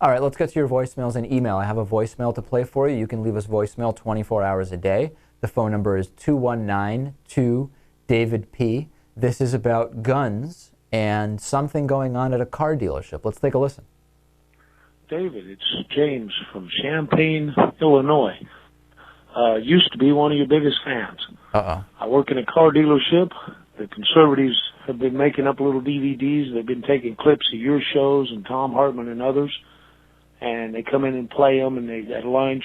All right, let's get to your voicemails and email. I have a voicemail to play for you. You can leave us voicemail 24 hours a day. The phone number is 219-2-DAVID-P. This is about guns and something going on at a car dealership. Let's take a listen. David, it's James from Champaign, Illinois. Used to be one of your biggest fans. I work in a car dealership. The conservatives have been making up little DVDs. They've been taking clips of your shows and Tom Hartman and others, and they come in and play them, and they at lunch,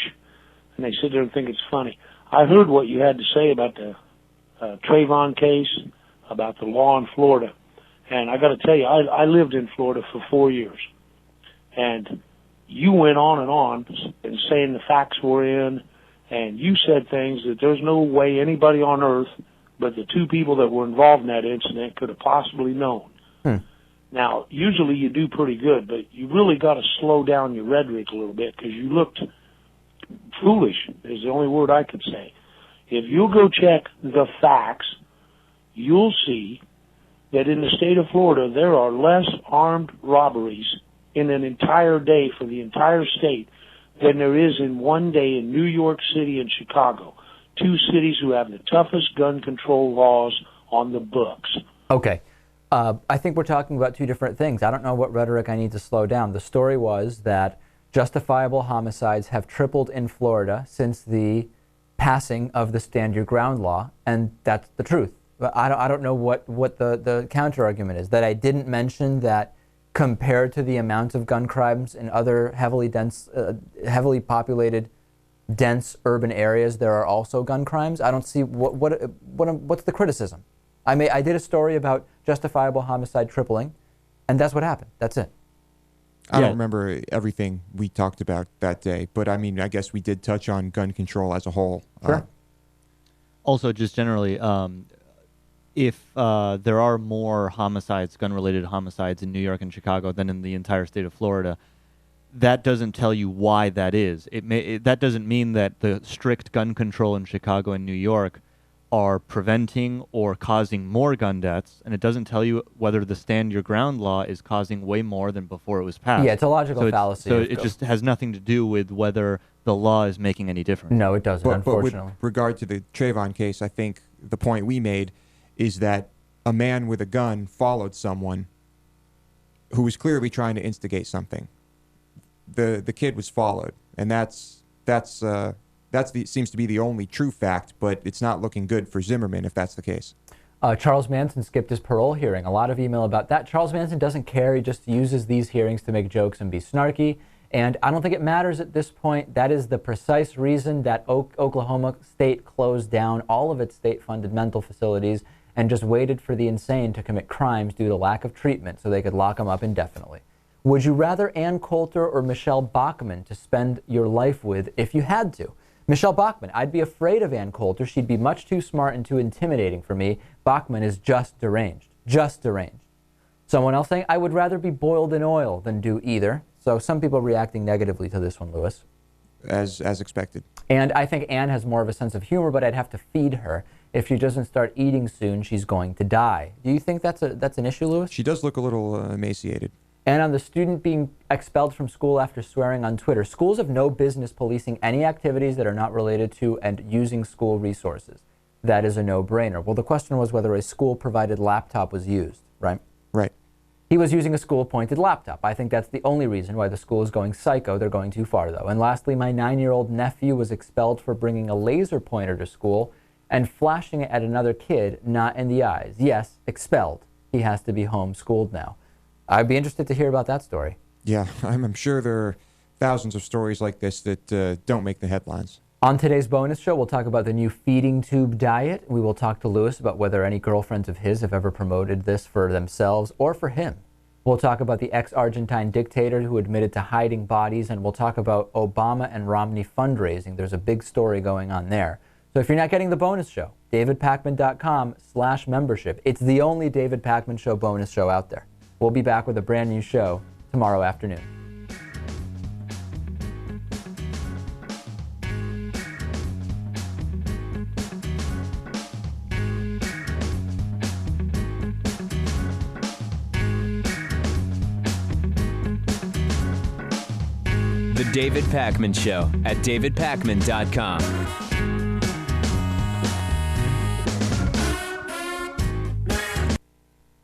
and they sit there and think it's funny. I heard what you had to say about the Trayvon case, about the law in Florida, and I got to tell you, I lived in Florida for 4 years, and you went on and saying the facts were in, and you said things that there's no way anybody on earth but the two people that were involved in that incident could have possibly known. Now, usually you do pretty good, but you really got to slow down your rhetoric a little bit because you looked foolish, is the only word I could say. If you'll go check the facts, you'll see that in the state of Florida, there are less armed robberies in an entire day for the entire state than there is in one day in New York City and Chicago, two cities who have the toughest gun control laws on the books. Okay. I think we're talking about two different things. I don't know what rhetoric I need to slow down. The story was that justifiable homicides have tripled in Florida since the passing of the Stand Your Ground law, and that's the truth. But I don't know what the counter-argument is, that I didn't mention that compared to the amount of gun crimes in other heavily populated, dense urban areas, there are also gun crimes. I don't see what's the criticism. I did a story about justifiable homicide tripling, and that's what happened. That's it. I don't remember everything we talked about that day, but I mean, I guess we did touch on gun control as a whole. Sure. Also, just generally, if there are more homicides, gun-related homicides in New York and Chicago than in the entire state of Florida, that doesn't tell you why that is. That doesn't mean that the strict gun control in Chicago and New York are preventing or causing more gun deaths, and it doesn't tell you whether the Stand Your Ground law is causing way more than before it was passed. Yeah, it's a logical fallacy. So it just has nothing to do with whether the law is making any difference. No, it doesn't, unfortunately. But with regard to the Trayvon case, I think the point we made is that a man with a gun followed someone who was clearly trying to instigate something. The kid was followed, and that's seems to be the only true fact, but it's not looking good for Zimmerman if that's the case. Charles Manson skipped his parole hearing. A lot of email about that. Charles Manson doesn't care. He just uses these hearings to make jokes and be snarky. And I don't think it matters at this point. That is the precise reason that Oklahoma State closed down all of its state-funded mental facilities and just waited for the insane to commit crimes due to lack of treatment so they could lock them up indefinitely. Would you rather Ann Coulter or Michelle Bachmann to spend your life with if you had to? Michelle Bachmann, I'd be afraid of Ann Coulter. She'd be much too smart and too intimidating for me. Bachmann is just deranged. Just deranged. Someone else saying, I would rather be boiled in oil than do either. So some people reacting negatively to this one, Lewis. As expected. And I think Ann has more of a sense of humor, but I'd have to feed her. If she doesn't start eating soon, she's going to die. Do you think that's an issue, Lewis? She does look a little emaciated. And on the student being expelled from school after swearing on Twitter, schools have no business policing any activities that are not related to and using school resources. That is a no-brainer. Well, the question was whether a school-provided laptop was used, right? Right. He was using a school-appointed laptop. I think that's the only reason why the school is going psycho. They're going too far, though. And lastly, my 9-year-old nephew was expelled for bringing a laser pointer to school and flashing it at another kid, not in the eyes. Yes, expelled. He has to be homeschooled now. I'd be interested to hear about that story. Yeah, I'm sure there are thousands of stories like this that don't make the headlines. On today's bonus show, we'll talk about the new feeding tube diet. We will talk to Lewis about whether any girlfriends of his have ever promoted this for themselves or for him. We'll talk about the ex-Argentine dictator who admitted to hiding bodies, and we'll talk about Obama and Romney fundraising. There's a big story going on there. So if you're not getting the bonus show, davidpakman.com/membership. It's the only David Pakman Show bonus show out there. We'll be back with a brand new show tomorrow afternoon. The David Pakman Show at davidpakman.com.